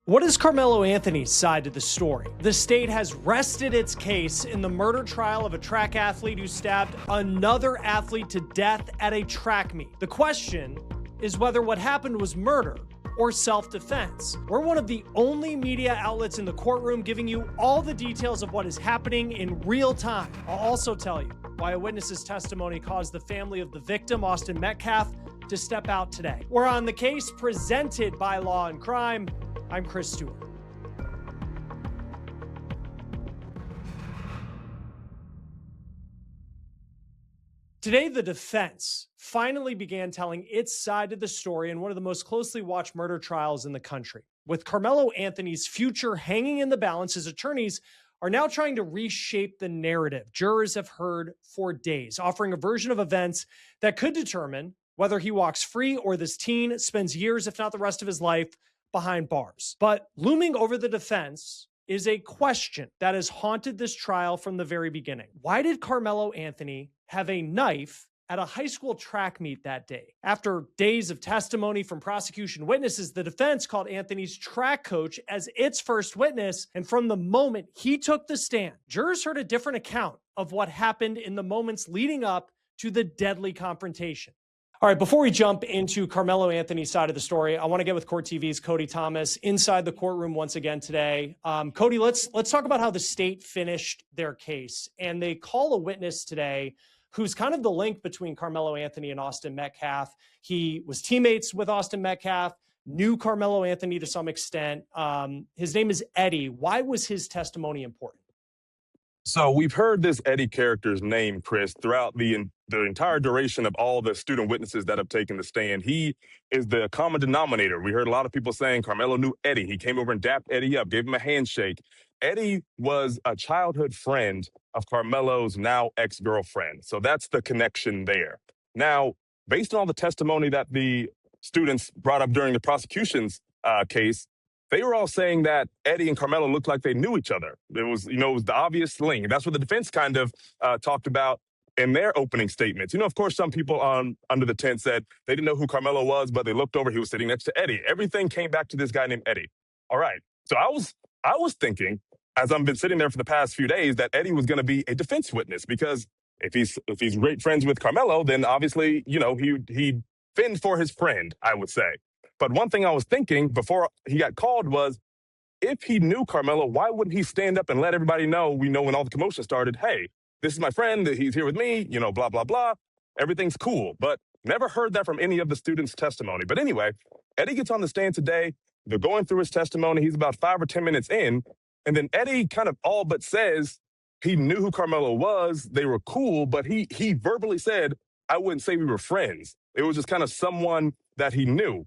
What is Karmelo Anthony's side of the story? The state has rested its case in the murder trial of a track athlete who stabbed another athlete to death at a track meet. The question is whether what happened was murder or self-defense. We're one of the only media outlets in the courtroom giving you all the details of what is happening in real time. I'll also tell you why a witness's testimony caused the family of the victim, Austin Metcalf, to step out today. We're on the case presented by Law&Crime. I'm Chris Stewart. Today, the defense finally began telling its side of the story in one of the most closely watched murder trials in the country. With Karmelo Anthony's future hanging in the balance, his attorneys are now trying to reshape the narrative jurors have heard for days, offering a version of events that could determine whether he walks free or this teen spends years, if not the rest of his life, behind bars. But looming over the defense is a question that has haunted this trial from the very beginning. Why did Karmelo Anthony have a knife at a high school track meet that day? After days of testimony from prosecution witnesses, the defense called Anthony's track coach as its first witness. And from the moment he took the stand, jurors heard a different account of what happened in the moments leading up to the deadly confrontation. All right, before we jump into Karmelo Anthony's side of the story, I want to get with Court TV's Cody Thomas inside the courtroom once again today. Cody, let's talk about how the state finished their case. And they call a witness today who's kind of the link between Karmelo Anthony and Austin Metcalf. He was teammates with Austin Metcalf, knew Karmelo Anthony to some extent. His name is Eddie. Why was his testimony important? So we've heard this Eddie character's name, Chris, throughout the entire duration of all the student witnesses that have taken the stand. He is the common denominator. We heard a lot of people saying Karmelo knew Eddie. He came over and dapped Eddie up, gave him a handshake. Eddie was a childhood friend of Karmelo's now ex-girlfriend. So that's the connection there. Now, based on all the testimony that the students brought up during the prosecution's case, they were all saying that Eddie and Karmelo looked like they knew each other. It was the obvious link. That's what the defense kind of talked about in their opening statements. Of course, some people under the tent said they didn't know who Karmelo was, but they looked over, he was sitting next to Eddie. Everything came back to this guy named Eddie. All right. So I was thinking, as I've been sitting there for the past few days, that Eddie was going to be a defense witness, because if he's great friends with Karmelo, then obviously, he'd fend for his friend, I would say. But one thing I was thinking before he got called was, if he knew Karmelo, why wouldn't he stand up and let everybody know, when all the commotion started, hey, this is my friend, he's here with me, blah, blah, blah. Everything's cool. But never heard that from any of the students' testimony. But anyway, Eddie gets on the stand today. They're going through his testimony. He's about 5 or 10 minutes in. And then Eddie kind of all but says he knew who Karmelo was. They were cool, but he verbally said, I wouldn't say we were friends. It was just kind of someone that he knew.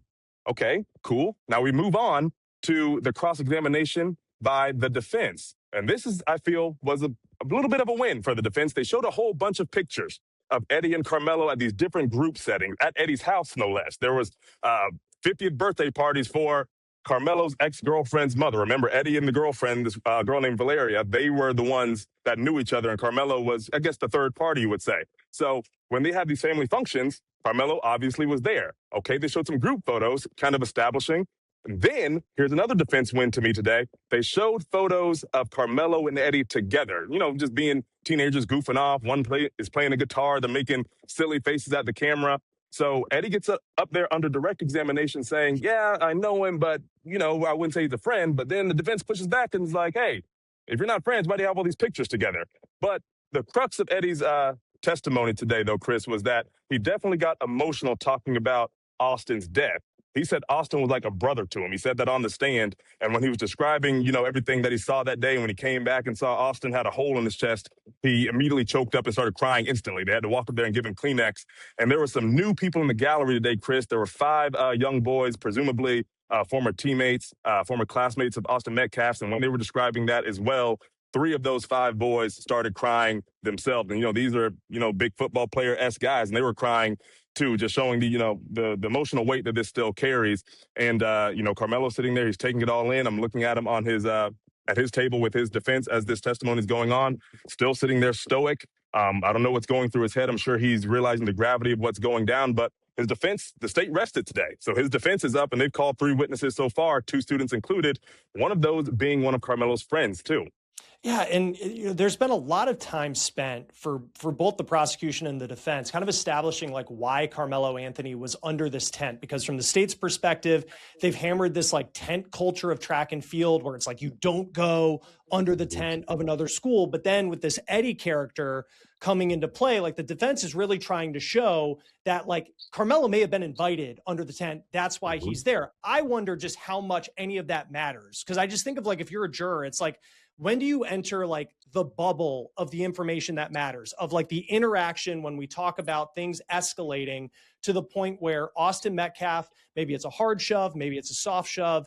Okay, cool. Now we move on to the cross-examination by the defense. And this is, I feel, was a little bit of a win for the defense. They showed a whole bunch of pictures of Eddie and Karmelo at these different group settings, at Eddie's house, no less. There was 50th birthday parties for Karmelo's ex-girlfriend's mother. Remember, Eddie and the girlfriend, this girl named Valeria, they were the ones that knew each other, and Karmelo was, I guess, the third party, you would say. So when they had these family functions, Karmelo obviously was there. Okay, they showed some group photos, kind of establishing. And then, here's another defense win to me today. They showed photos of Karmelo and Eddie together, just being teenagers goofing off. One is playing a guitar. They're making silly faces at the camera. So Eddie gets up there under direct examination saying, yeah, I know him, but, I wouldn't say he's a friend. But then the defense pushes back and is like, hey, if you're not friends, why do you have all these pictures together? But the crux of Eddie's testimony today, though, Chris, was that he definitely got emotional talking about Austin's death. He said Austin was like a brother to him. He said that on the stand. And when he was describing, everything that he saw that day, when he came back and saw Austin had a hole in his chest, he immediately choked up and started crying instantly. They had to walk up there and give him Kleenex. And there were some new people in the gallery today, Chris. There were 5 young boys, presumably former teammates, former classmates of Austin Metcalf. And when they were describing that as well, 3 of those 5 boys started crying themselves. And, these are, big football player-esque guys, and they were crying too, just showing the emotional weight that this still carries. And, Karmelo sitting there, he's taking it all in. I'm looking at him on his at his table with his defense as this testimony is going on, still sitting there stoic. I don't know what's going through his head. I'm sure he's realizing the gravity of what's going down, but his defense, the state rested today. So his defense is up, and they've called 3 witnesses so far, 2 students included, one of those being one of Karmelo's friends, too. Yeah, and there's been a lot of time spent for both the prosecution and the defense kind of establishing like why Karmelo Anthony was under this tent, because from the state's perspective, they've hammered this like tent culture of track and field where it's like you don't go under the tent of another school. But then with this Eddie character coming into play, like the defense is really trying to show that like Karmelo may have been invited under the tent. That's why he's there. I wonder just how much any of that matters, because I just think of like if you're a juror, it's like, when do you enter like the bubble of the information that matters, of like the interaction when we talk about things escalating to the point where Austin Metcalf, maybe it's a hard shove, maybe it's a soft shove,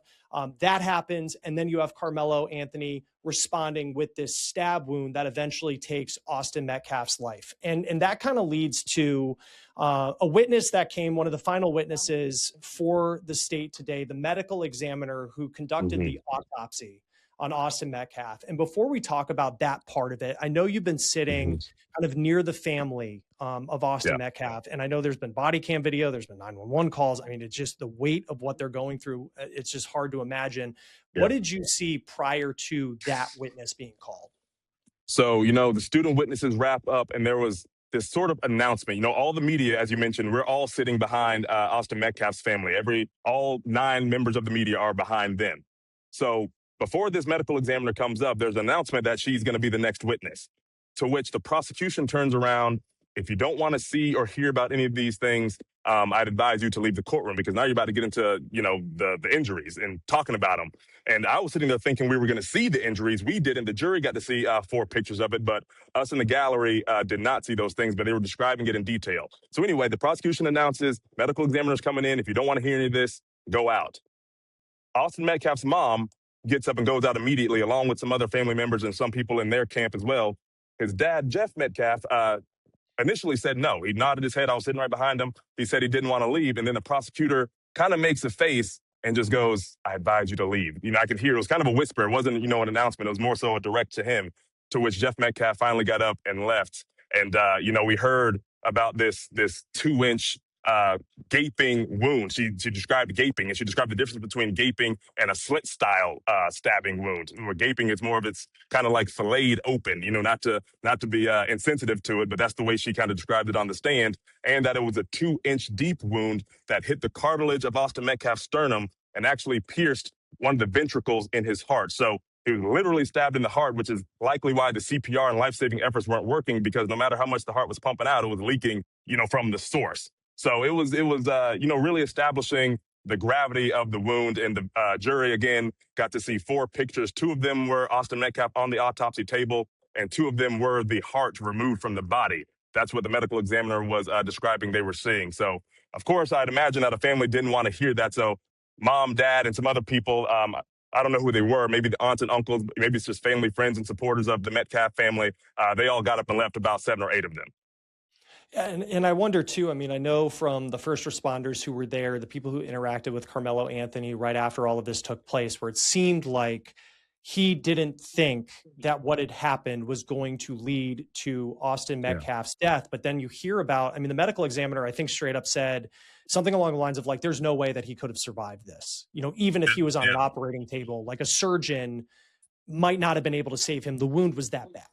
that happens. And then you have Karmelo Anthony responding with this stab wound that eventually takes Austin Metcalf's life. And that kind of leads to a witness that came, one of the final witnesses for the state today, the medical examiner who conducted the autopsy on Austin Metcalf. And before we talk about that part of it, I know you've been sitting kind of near the family of Austin Metcalf. And I know there's been body cam video, there's been 911 calls. I mean, it's just the weight of what they're going through. It's just hard to imagine. What did you see prior to that witness being called? So, the student witnesses wrap up, and there was this sort of announcement. All the media, as you mentioned, we're all sitting behind Austin Metcalf's family. All 9 members of the media are behind them. So before this medical examiner comes up, there's an announcement that she's going to be the next witness, to which the prosecution turns around. If you don't want to see or hear about any of these things, I'd advise you to leave the courtroom, because now you're about to get into, the injuries and talking about them. And I was sitting there thinking we were going to see the injuries. We didn't. The jury got to see 4 pictures of it, but us in the gallery did not see those things, but they were describing it in detail. So anyway, the prosecution announces medical examiner's coming in. If you don't want to hear any of this, go out. Austin Metcalf's mom gets up and goes out immediately, along with some other family members and some people in their camp as well. His dad, Jeff Metcalf, initially said no. He nodded his head. I was sitting right behind him. He said he didn't want to leave. And then the prosecutor kind of makes a face and just goes, I advise you to leave. I could hear it was kind of a whisper. It wasn't, an announcement. It was more so a direct to him, to which Jeff Metcalf finally got up and left. And, we heard about this 2-inch gaping wound. She described gaping, and she described the difference between gaping and a slit style stabbing wound. Where gaping is more of it's kind of like filleted open, not to be insensitive to it, but that's the way she kind of described it on the stand. And that it was a 2-inch deep wound that hit the cartilage of Austin Metcalf's sternum and actually pierced one of the ventricles in his heart. So he was literally stabbed in the heart, which is likely why the CPR and life-saving efforts weren't working, because no matter how much the heart was pumping out, it was leaking, from the source. So it was really establishing the gravity of the wound. And the jury, again, got to see 4 pictures. 2 of them were Austin Metcalf on the autopsy table, and 2 of them were the heart removed from the body. That's what the medical examiner was describing they were seeing. So, of course, I'd imagine that a family didn't want to hear that. So mom, dad, and some other people, I don't know who they were, maybe the aunts and uncles, maybe it's just family, friends, and supporters of the Metcalf family. They all got up and left, about 7 or 8 of them. And I wonder, too, I mean, I know from the first responders who were there, the people who interacted with Karmelo Anthony right after all of this took place, where it seemed like he didn't think that what had happened was going to lead to Austin Metcalf's death. But then you hear about, the medical examiner, I think, straight up said something along the lines of like, there's no way that he could have survived this. Even if he was on an operating table, like a surgeon might not have been able to save him. The wound was that bad.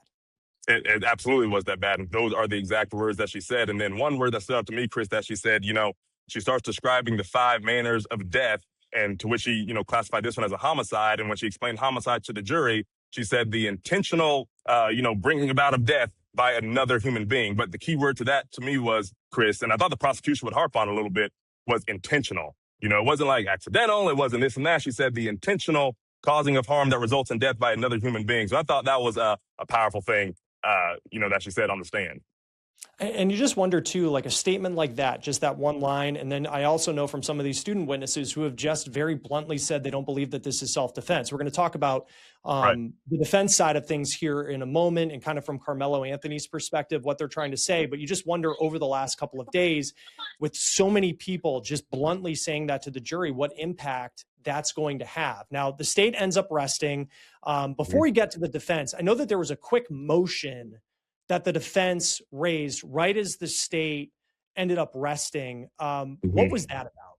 It absolutely was that bad. And those are the exact words that she said. And then one word that stood out to me, Chris, that she said, she starts describing the 5 manners of death, and to which she, classified this one as a homicide. And when she explained homicide to the jury, she said the intentional, bringing about of death by another human being. But the key word to that to me was, Chris, and I thought the prosecution would harp on a little bit, was intentional. It wasn't like accidental. It wasn't this and that. She said the intentional causing of harm that results in death by another human being. So I thought that was a powerful thing, that she said on the stand. And you just wonder, too, like a statement like that, just that one line. And then I also know from some of these student witnesses who have just very bluntly said they don't believe that this is self-defense. We're going to talk about the defense side of things here in a moment, and kind of from Karmelo Anthony's perspective, what they're trying to say. But you just wonder over the last couple of days, with so many people just bluntly saying that to the jury, what impact that's going to have. Now, the state ends up resting. Before we get to the defense, I know that there was a quick motion that the defense raised right as the state ended up resting. What Mhm. was that about?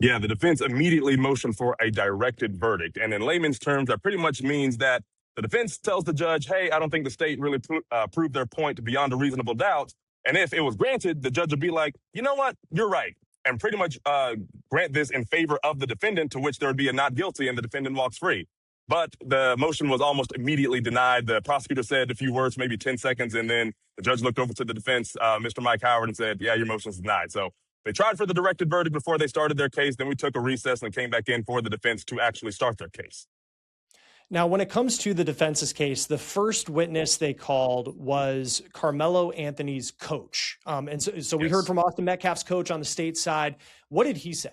Yeah, the defense immediately motioned for a directed verdict. And in layman's terms, that pretty much means that the defense tells the judge, hey, I don't think the state really proved their point beyond a reasonable doubt. And if it was granted, the judge would be like, you know what, you're right. And pretty much grant this in favor of the defendant, to which there would be a not guilty and the defendant walks free. But the motion was almost immediately denied. The prosecutor said a few words, maybe 10 seconds, and then the judge looked over to the defense, Mr. Mike Howard, and said, yeah, your motion's denied. So they tried for the directed verdict before they started their case. Then we took a recess and came back in for the defense to actually start their case. Now, when it comes to the defense's case, the first witness they called was Karmelo Anthony's coach. And so we heard from Austin Metcalf's coach on the state side. What did he say?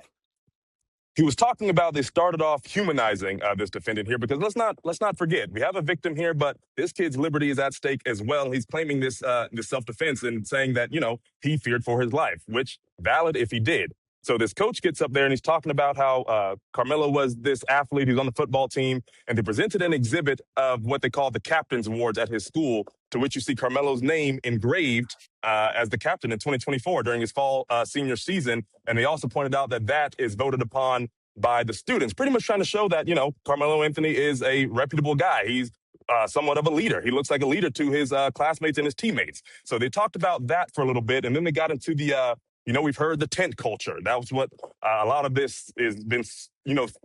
He was talking about they started off humanizing this defendant here, because let's not forget, we have a victim here, but this kid's liberty is at stake as well. He's claiming this self-defense and saying that, he feared for his life, which valid if he did. So this coach gets up there and he's talking about how Karmelo was this athlete who's on the football team, and they presented an exhibit of what they call the captain's awards at his school, to which you see Karmelo's name engraved as the captain in 2024 during his fall senior season. And they also pointed out that that is voted upon by the students, pretty much trying to show that, Karmelo Anthony is a reputable guy. He's somewhat of a leader. He looks like a leader to his classmates and his teammates. So they talked about that for a little bit, and then they got into the we've heard the tent culture. That was what a lot of this has been,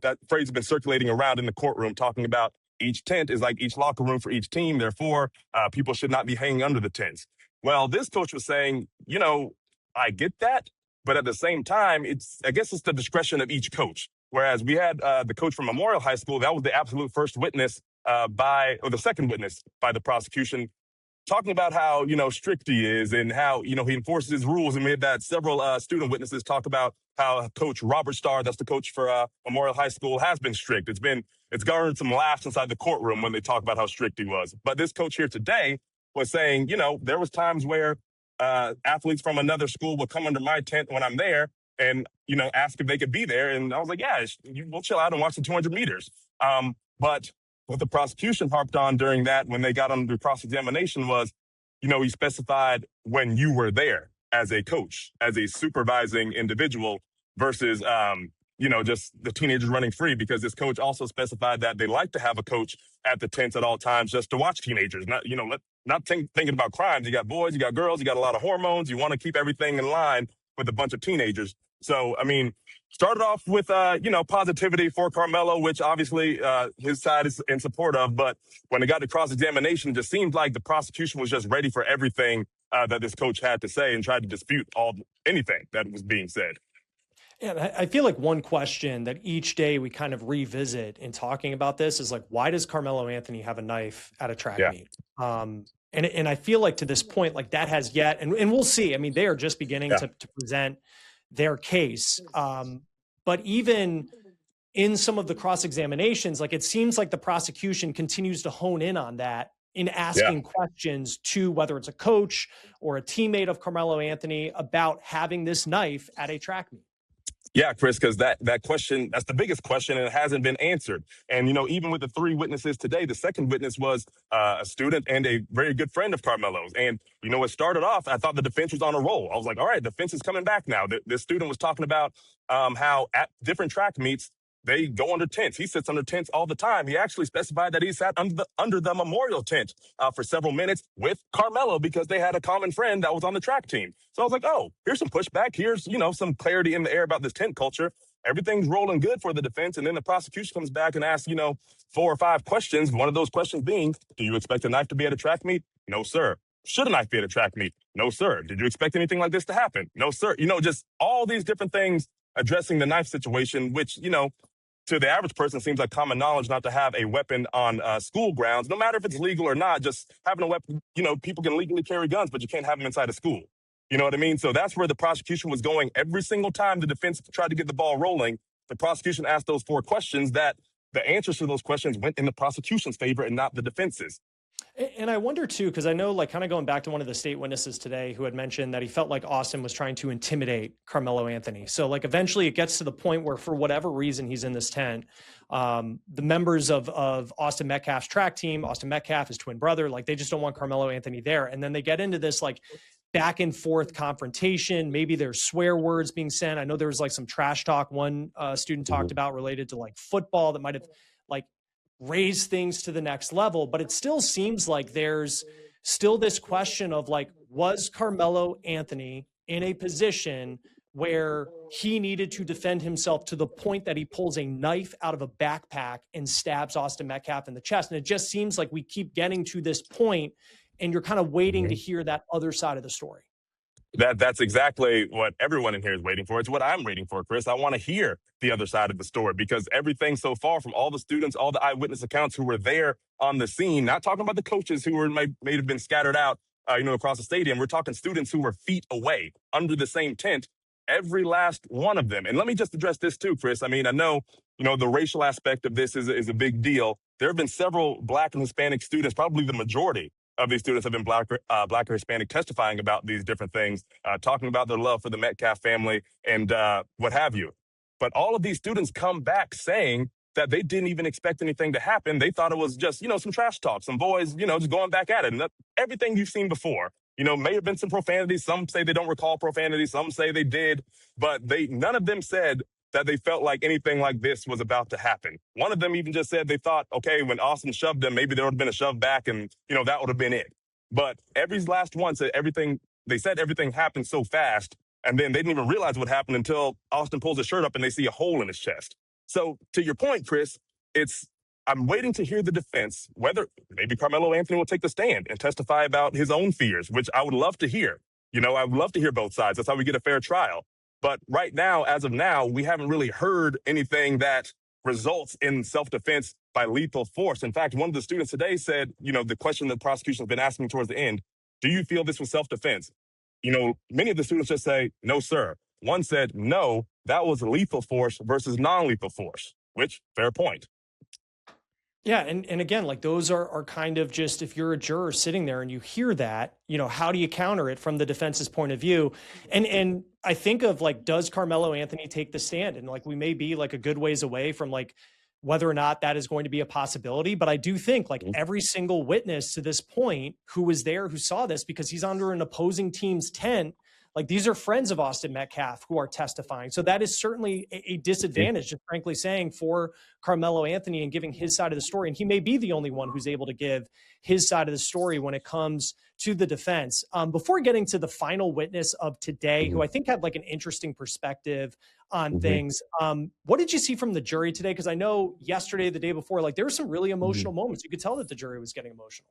that phrase has been circulating around in the courtroom, talking about each tent is like each locker room for each team. Therefore, people should not be hanging under the tents. Well, this coach was saying, I get that, but at the same time, I guess it's the discretion of each coach. Whereas we had the coach from Memorial High School, that was the absolute first witness the second witness by the prosecution, talking about how, strict he is and how, he enforces his rules. And we had that several student witnesses talk about how Coach Robert Starr, that's the coach for Memorial High School, has been strict. It's garnered some laughs inside the courtroom when they talk about how strict he was. But this coach here today was saying, there was times where athletes from another school would come under my tent when I'm there and, ask if they could be there. And I was like, yeah, we'll chill out and watch the 200 meters. But what the prosecution harped on during that, when they got under cross-examination, was, he specified when you were there as a coach, as a supervising individual, versus, just the teenagers running free, because this coach also specified that they like to have a coach at the tents at all times just to watch teenagers, not thinking about crimes. You got boys, you got girls, you got a lot of hormones. You want to keep everything in line with a bunch of teenagers. So, started off with, positivity for Karmelo, which obviously his side is in support of. But when it got to cross-examination, it just seemed like the prosecution was just ready for everything that this coach had to say and tried to dispute anything that was being said. And I feel like one question that each day we kind of revisit in talking about this is like, why does Karmelo Anthony have a knife at a track meet? And I feel like to this point, like that has yet, and we'll see. They are just beginning to present their case. But even in some of the cross-examinations, like it seems like the prosecution continues to hone in on that in asking questions to whether it's a coach or a teammate of Karmelo Anthony about having this knife at a track meet. Yeah, Chris, because that question, that's the biggest question, and it hasn't been answered. And, even with the three witnesses today, the second witness was a student and a very good friend of Karmelo's. And, it started off, I thought the defense was on a roll. I was like, all right, the defense is coming back now. This student was talking about how at different track meets, they go under tents. He sits under tents all the time. He actually specified that he sat under the memorial tent for several minutes with Karmelo because they had a common friend that was on the track team. So I was like, oh, here's some pushback. Here's, some clarity in the air about this tent culture. Everything's rolling good for the defense. And then the prosecution comes back and asks, 4 or 5 questions. One of those questions being, do you expect a knife to be at a track meet? No, sir. Should a knife be at a track meet? No, sir. Did you expect anything like this to happen? No, sir. Just all these different things addressing the knife situation, which, to the average person seems like common knowledge not to have a weapon on school grounds, no matter if it's legal or not. Just having a weapon, people can legally carry guns, but you can't have them inside a school. You know what I mean? So that's where the prosecution was going. Every single time the defense tried to get the ball rolling, the prosecution asked those 4 questions that the answers to those questions went in the prosecution's favor and not the defense's. And I wonder too, because I know, like, kind of going back to one of the state witnesses today who had mentioned that he felt like Austin was trying to intimidate Karmelo Anthony. So like eventually it gets to the point where for whatever reason he's in this tent, the members of Austin Metcalf's track team, Austin Metcalf, his twin brother, like they just don't want Karmelo Anthony there. And then they get into this like back and forth confrontation. Maybe there's swear words being sent. I know there was like some trash talk one student talked about related to like football that might have like raised things to the next level. But it still seems like there's still this question of like, was Karmelo Anthony in a position where he needed to defend himself to the point that he pulls a knife out of a backpack and stabs Austin Metcalf in the chest? And it just seems like we keep getting to this point and you're kind of waiting to hear that other side of the story. That's exactly what everyone in here is waiting for. It's what I'm waiting for, Chris. I want to hear the other side of the story because everything so far from all the students, all the eyewitness accounts who were there on the scene, not talking about the coaches who may have been scattered out, across the stadium. We're talking students who were feet away under the same tent, every last one of them. And let me just address this too, Chris. I mean, I know, the racial aspect of this is a big deal. There have been several Black and Hispanic students, probably the majority of these students have been Black or Hispanic, testifying about these different things, talking about their love for the Metcalf family and what have you. But all of these students come back saying that they didn't even expect anything to happen. They thought it was just, some trash talk, some boys, just going back at it. And everything you've seen before, may have been some profanity. Some say they don't recall profanity. Some say they did. But none of them said that they felt like anything like this was about to happen. One of them even just said they thought, okay, when Austin shoved them, maybe there would have been a shove back and, that would have been it. But every last one said everything happened so fast, and then they didn't even realize what happened until Austin pulls his shirt up and they see a hole in his chest. So to your point, Chris, I'm waiting to hear the defense, whether maybe Karmelo Anthony will take the stand and testify about his own fears, which I would love to hear. I would love to hear both sides. That's how we get a fair trial. But right now, as of now, we haven't really heard anything that results in self-defense by lethal force. In fact, one of the students today said, the question that the prosecution has been asking towards the end, do you feel this was self-defense? Many of the students just say, no, sir. One said, no, that was lethal force versus non-lethal force, which, fair point. Yeah. And again, like those are kind of just, if you're a juror sitting there and you hear that, how do you counter it from the defense's point of view? And I think of like, does Karmelo Anthony take the stand? And like, we may be like a good ways away from like whether or not that is going to be a possibility. But I do think like every single witness to this point who was there, who saw this, because he's under an opposing team's tent, like these are friends of Austin Metcalf who are testifying. So that is certainly a disadvantage, just frankly saying, for Karmelo Anthony and giving his side of the story. And he may be the only one who's able to give his side of the story when it comes to the defense. Before getting to the final witness of today, who I think had like an interesting perspective on things. What did you see from the jury today? Because I know yesterday, the day before, like there were some really emotional moments. You could tell that the jury was getting emotional.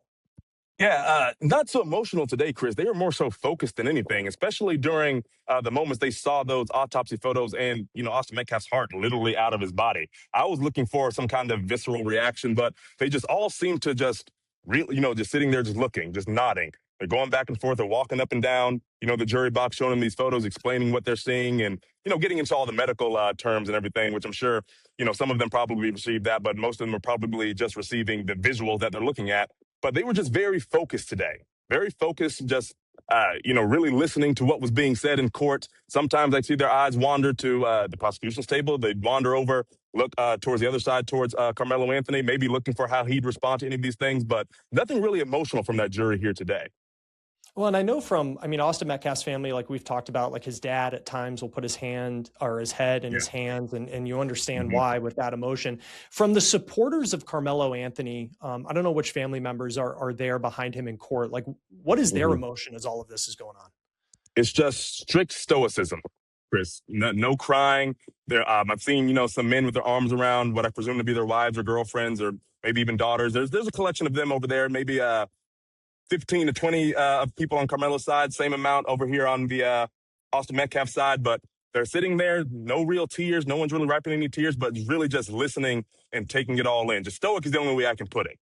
Yeah, not so emotional today, Chris. They were more so focused than anything, especially during the moments they saw those autopsy photos and, Austin Metcalf's heart literally out of his body. I was looking for some kind of visceral reaction, but they just all seemed to just really, just sitting there, just looking, just nodding. They're going back and forth. They're walking up and down, the jury box, showing them these photos, explaining what they're seeing and, getting into all the medical terms and everything, which I'm sure, some of them probably received that, but most of them are probably just receiving the visuals that they're looking at. But they were just very focused today, very focused, just, really listening to what was being said in court. Sometimes I see their eyes wander to the prosecution's table. They'd wander over, look towards the other side, towards Karmelo Anthony, maybe looking for how he'd respond to any of these things, but nothing really emotional from that jury here today. Well, and I know from, Austin Metcalf's family, like we've talked about, like his dad at times will put his hand or his head in his hands, and you understand why with that emotion. From the supporters of Karmelo Anthony, I don't know which family members are there behind him in court. Like, what is their emotion as all of this is going on? It's just strict stoicism, Chris. No crying. I've seen, some men with their arms around what I presume to be their wives or girlfriends or maybe even daughters. There's a collection of them over there, maybe 15 to 20 of people on Karmelo's side, same amount over here on the Austin Metcalf side, but they're sitting there, no real tears, no one's really wiping any tears, but really just listening and taking it all in. Just stoic is the only way I can put it.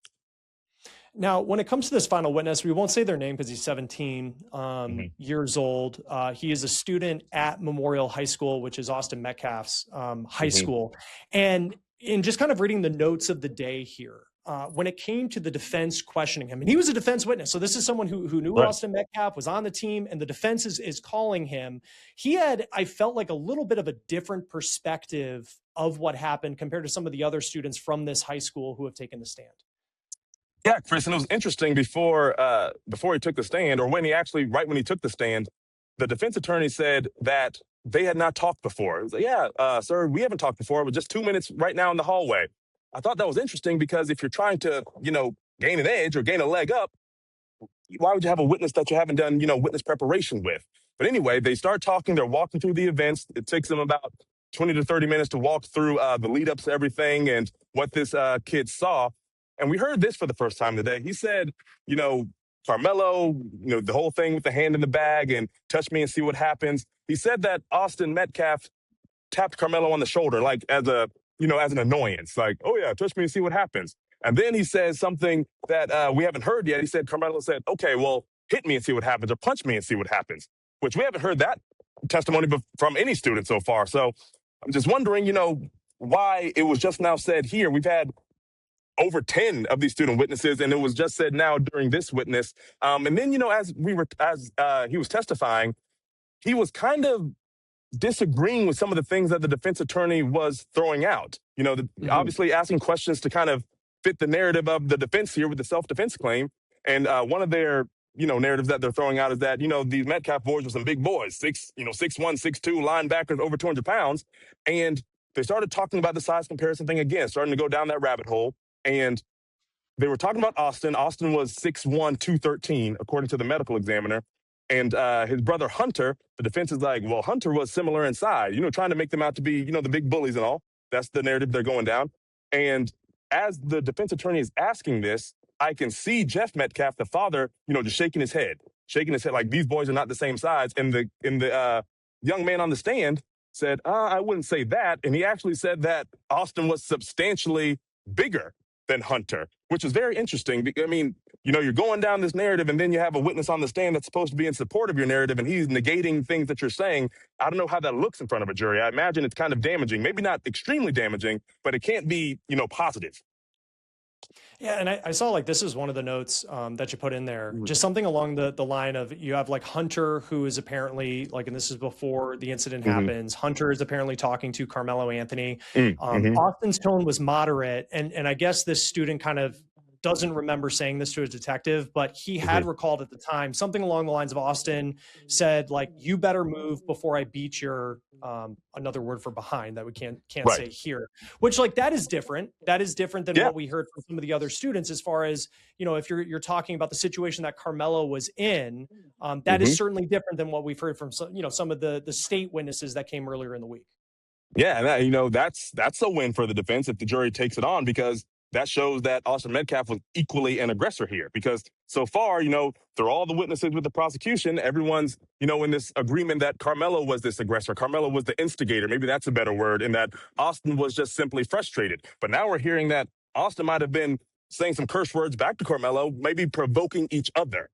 Now, when it comes to this final witness, we won't say their name because he's 17 years old. He is a student at Memorial High School, which is Austin Metcalf's high school. And in just kind of reading the notes of the day here, when it came to the defense questioning him, and he was a defense witness. So this is someone who knew Austin Metcalf, was on the team, and the defense is calling him. He had, I felt like, a little bit of a different perspective of what happened compared to some of the other students from this high school who have taken the stand. Yeah, Chris, and it was interesting before he took the stand, or right when he took the stand, the defense attorney said that they had not talked before. It was like, yeah, sir, we haven't talked before. It was just 2 minutes right now in the hallway. I thought that was interesting because if you're trying to, gain an edge or gain a leg up, why would you have a witness that you haven't done, witness preparation with? But anyway, they start talking. They're walking through the events. It takes them about 20 to 30 minutes to walk through the lead ups to everything and what this kid saw. And we heard this for the first time today. He said, you know, Karmelo, the whole thing with the hand in the bag and touch me and see what happens. He said that Austin Metcalf tapped Karmelo on the shoulder, like as an annoyance, like, oh yeah, touch me and see what happens. And then he says something that we haven't heard yet. He said, Karmelo said, okay, well, hit me and see what happens, or punch me and see what happens, which we haven't heard that testimony from any student so far. So I'm just wondering, why it was just now said here. We've had over 10 of these student witnesses, and it was just said now during this witness. And then, as he was testifying, he was kind of disagreeing with some of the things that the defense attorney was throwing out. Obviously asking questions to kind of fit the narrative of the defense here with the self-defense claim. And one of their, narratives that they're throwing out is that, these Metcalf boys were some big boys, 6'1", 6'2", linebackers, over 200 pounds. And they started talking about the size comparison thing again, starting to go down that rabbit hole. And they were talking about Austin. Austin was 6'1", 213, according to the medical examiner. And his brother Hunter, the defense is like, well, Hunter was similar in size, trying to make them out to be, the big bullies and all. That's the narrative they're going down. And as the defense attorney is asking this, I can see Jeff Metcalf, the father, just shaking his head like these boys are not the same size. And the young man on the stand said, I wouldn't say that. And he actually said that Austin was substantially bigger than Hunter, which is very interesting. I mean, you're going down this narrative and then you have a witness on the stand that's supposed to be in support of your narrative and he's negating things that you're saying. I don't know how that looks in front of a jury. I imagine it's kind of damaging, maybe not extremely damaging, but it can't be, positive. Yeah, and I saw this is one of the notes that you put in there, just something along the line of you have Hunter, who is apparently and this is before the incident happens. Hunter is apparently talking to Karmelo Anthony. Austin's tone was moderate, and I guess this student kind of doesn't remember saying this to his detective, but he had recalled at the time something along the lines of Austin said, you better move before I beat your, another word for behind that we can't say here, which that is different. That is different than what we heard from some of the other students as far as, if you're talking about the situation that Karmelo was in, that is certainly different than what we've heard from some of the state witnesses that came earlier in the week. Yeah, and that's a win for the defense if the jury takes it on, because that shows that Austin Metcalf was equally an aggressor here. Because so far, through all the witnesses with the prosecution, everyone's, in this agreement that Karmelo was this aggressor. Karmelo was the instigator. Maybe that's a better word, and that Austin was just simply frustrated. But now we're hearing that Austin might have been saying some curse words back to Karmelo, maybe provoking each other,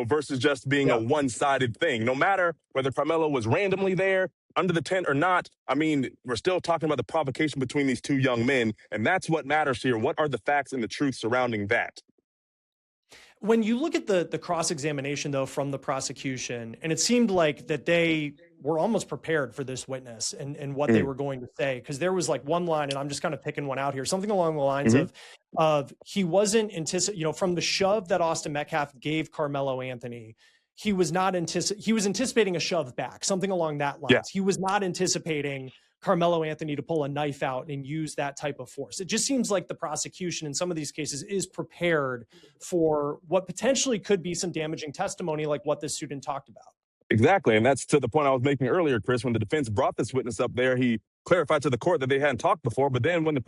versus just being a one-sided thing. No matter whether Karmelo was randomly there, under the tent or not, I mean, we're still talking about the provocation between these two young men, and that's what matters here. What are the facts and the truth surrounding that? When you look at the cross-examination, though, from the prosecution, and it seemed like that they were almost prepared for this witness and what they were going to say, because there was one line, and I'm just kind of picking one out here, something along the lines of he wasn't from the shove that Austin Metcalf gave Karmelo Anthony, he was anticipating a shove back, something along that lines. Yeah. He was not anticipating Karmelo Anthony to pull a knife out and use that type of force. It just seems like the prosecution in some of these cases is prepared for what potentially could be some damaging testimony like what this student talked about. Exactly. And that's to the point I was making earlier, Chris. When the defense brought this witness up there, he clarified to the court that they hadn't talked before. But then when the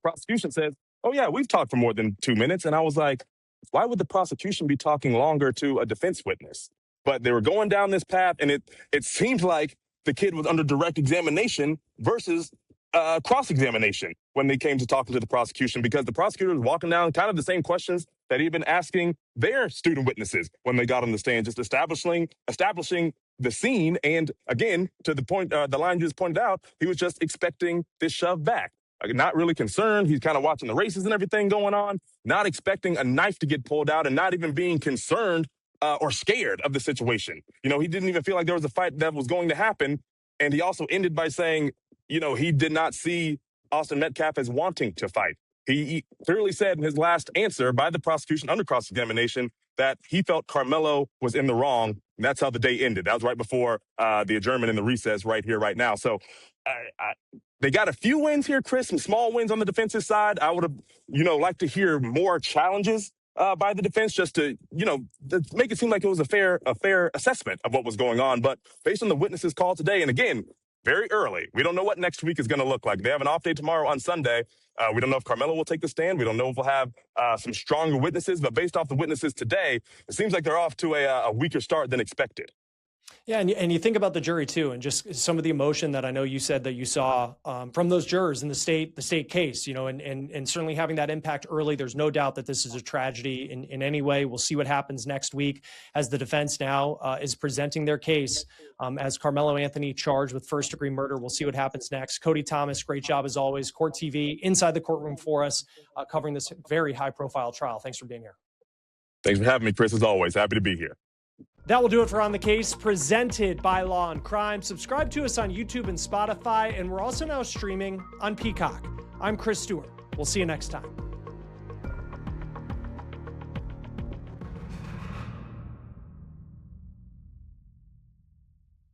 prosecution says, oh, yeah, we've talked for more than 2 minutes. And I was like, why would the prosecution be talking longer to a defense witness? But they were going down this path, and it seemed like the kid was under direct examination versus cross-examination when they came to talking to the prosecution, because the prosecutor was walking down kind of the same questions that he'd been asking their student witnesses when they got on the stand, just establishing the scene. And again, to the point, the line you just pointed out, he was just expecting this shove back. Not really concerned. He's kind of watching the races and everything going on, not expecting a knife to get pulled out and not even being concerned or scared of the situation. He didn't even feel like there was a fight that was going to happen. And he also ended by saying, he did not see Austin Metcalf as wanting to fight. He clearly said in his last answer by the prosecution under cross-examination that he felt Karmelo was in the wrong, and that's how the day ended. That was right before the adjournment and the recess right here, right now. So they got a few wins here, Chris, some small wins on the defensive side. I would have, liked to hear more challenges by the defense just to make it seem like it was a fair assessment of what was going on. But based on the witnesses called today, and again, very early, we don't know what next week is going to look like. They have an off day tomorrow on Sunday. We don't know if Karmelo will take the stand. We don't know if we'll have some stronger witnesses. But based off the witnesses today, it seems like they're off to a weaker start than expected. Yeah, and you think about the jury too, and just some of the emotion that I know you said that you saw from those jurors in the state case, and certainly having that impact early. There's no doubt that this is a tragedy in any way. We'll see what happens next week as the defense now is presenting their case as Karmelo Anthony charged with first-degree murder. We'll see what happens next. Cody Thomas, great job as always. Court TV inside the courtroom for us, covering this very high-profile trial. Thanks for being here. Thanks for having me, Chris. As always, happy to be here. That will do it for On the Case, presented by Law&Crime. Subscribe to us on YouTube and Spotify, and we're also now streaming on Peacock. I'm Chris Stewart. We'll see you next time.